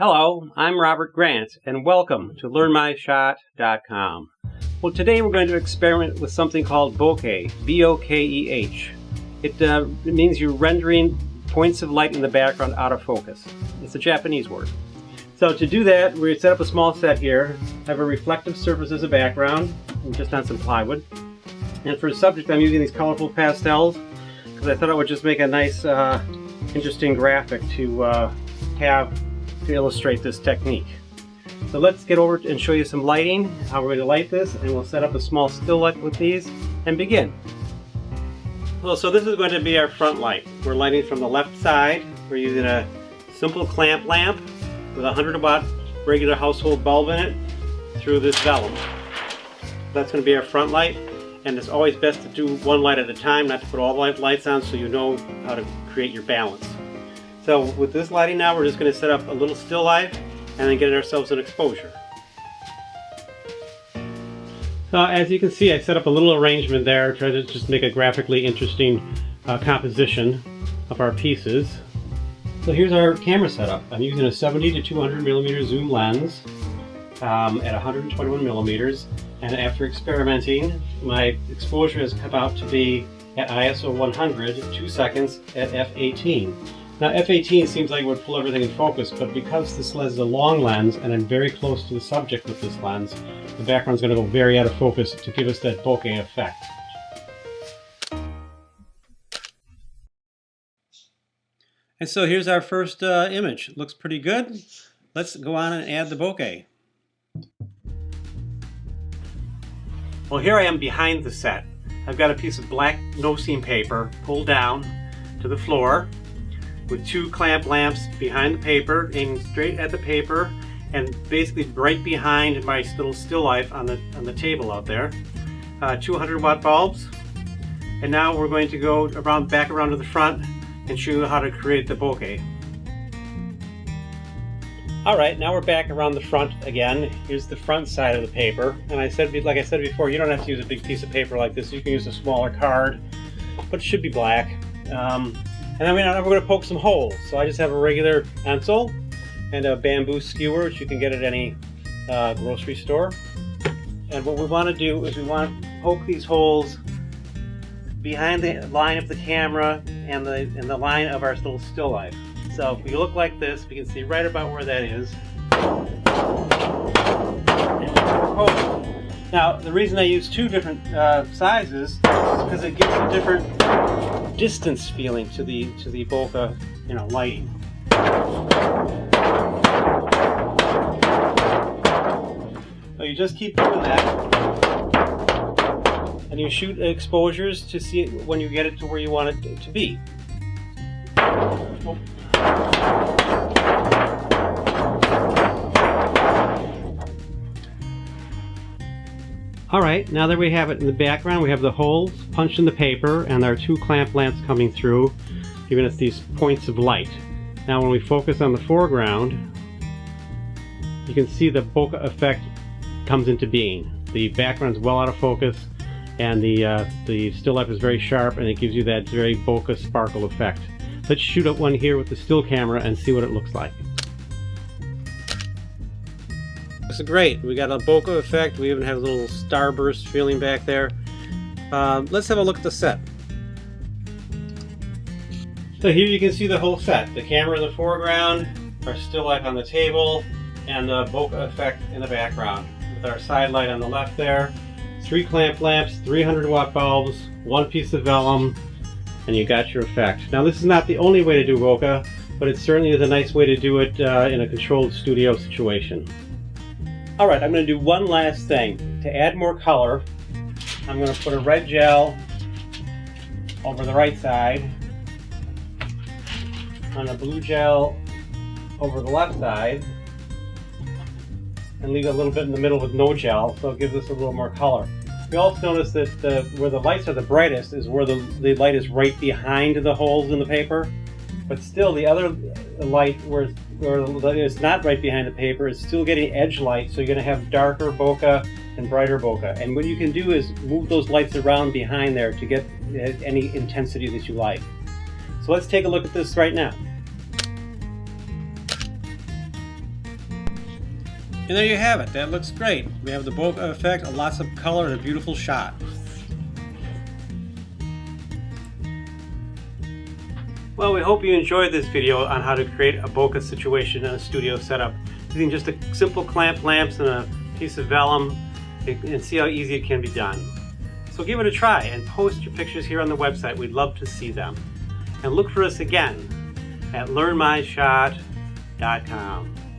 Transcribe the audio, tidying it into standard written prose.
Hello, I'm Robert Grant, and welcome to LearnMyShot.com. Well, today we're going to experiment with something called Bokeh, B-O-K-E-H. It means you're rendering points of light in the background out of focus. It's a Japanese word. So to do that, we set up a small set here. I have a reflective surface as a background, just on some plywood. And for the subject, I'm using these colorful pastels because I thought it would just make a nice, interesting graphic to have to illustrate this technique. So let's get over and show you some lighting, how we're going to light this, and we'll set up a small still light with these and begin. Well, so this is going to be our front light. We're lighting from the left side. We're using a simple clamp lamp with a 100-watt regular household bulb in it through this vellum. That's going to be our front light, and it's always best to do one light at a time, not to put all the lights on, so you know how to create your balance. So with this lighting now, we're just going to set up a little still life and then get ourselves an exposure. So as you can see, I set up a little arrangement there, try to just make a graphically interesting composition of our pieces. So here's our camera setup. I'm using a 70 to 200 millimeter zoom lens at 121 millimeters, and after experimenting, my exposure has come out to be at ISO 100, 2 seconds at f18. Now f18 seems like it would pull everything in focus, but because this lens is a long lens and I'm very close to the subject with this lens, the background's going to go very out of focus to give us that bokeh effect. And so here's our first image. Looks pretty good. Let's go on and add the bokeh. Well, here I am behind the set. I've got a piece of black no-seam paper pulled down to the floor with two clamp lamps behind the paper, aiming straight at the paper, and basically right behind my little still life on the table out there. 200-watt bulbs. And now we're going to go back around to the front and show you how to create the bokeh. Alright, now we're back around the front again. Here's the front side of the paper. And like I said before, you don't have to use a big piece of paper like this. You can use a smaller card, but it should be black. And then we're going to poke some holes. So I just have a regular pencil and a bamboo skewer, which you can get at any grocery store. And what we want to do is we want to poke these holes behind the line of the camera and the line of our little still life. So if we look like this, we can see right about where that is. Now, the reason I use two different sizes is because it gives a different distance feeling to the bokeh, lighting. So you just keep doing that, and you shoot exposures to see when you get it to where you want it to be. Alright, now that we have it in the background, we have the holes punched in the paper and our two clamp lamps coming through, giving us these points of light. Now when we focus on the foreground, you can see the bokeh effect comes into being. The background's well out of focus, and the still life is very sharp, and it gives you that very bokeh sparkle effect. Let's shoot up one here with the still camera and see what it looks like. Looks great. We got a bokeh effect. We even have a little starburst feeling back there. Let's have a look at the set. So here you can see the whole set. The camera in the foreground, our still life on the table, and the bokeh effect in the background. With our side light on the left there, 3 clamp lamps, 300-watt bulbs, 1 piece of vellum, and you got your effect. Now this is not the only way to do bokeh, but it certainly is a nice way to do it in a controlled studio situation. Alright, I'm going to do one last thing. To add more color, I'm going to put a red gel over the right side, and a blue gel over the left side, and leave a little bit in the middle with no gel, so it gives us a little more color. We also notice that where the lights are the brightest is where the light is right behind the holes in the paper, but still the other light where it's not right behind the paper is still getting edge light, so you're going to have darker bokeh and brighter bokeh. And what you can do is move those lights around behind there to get any intensity that you like. So let's take a look at this right now. And there you have it. That looks great. We have the bokeh effect, lots of color, and a beautiful shot. Well, we hope you enjoyed this video on how to create a bokeh situation in a studio setup using just a simple clamp lamps and a piece of vellum, and see how easy it can be done. So give it a try and post your pictures here on the website. We'd love to see them. And look for us again at learnmyshot.com.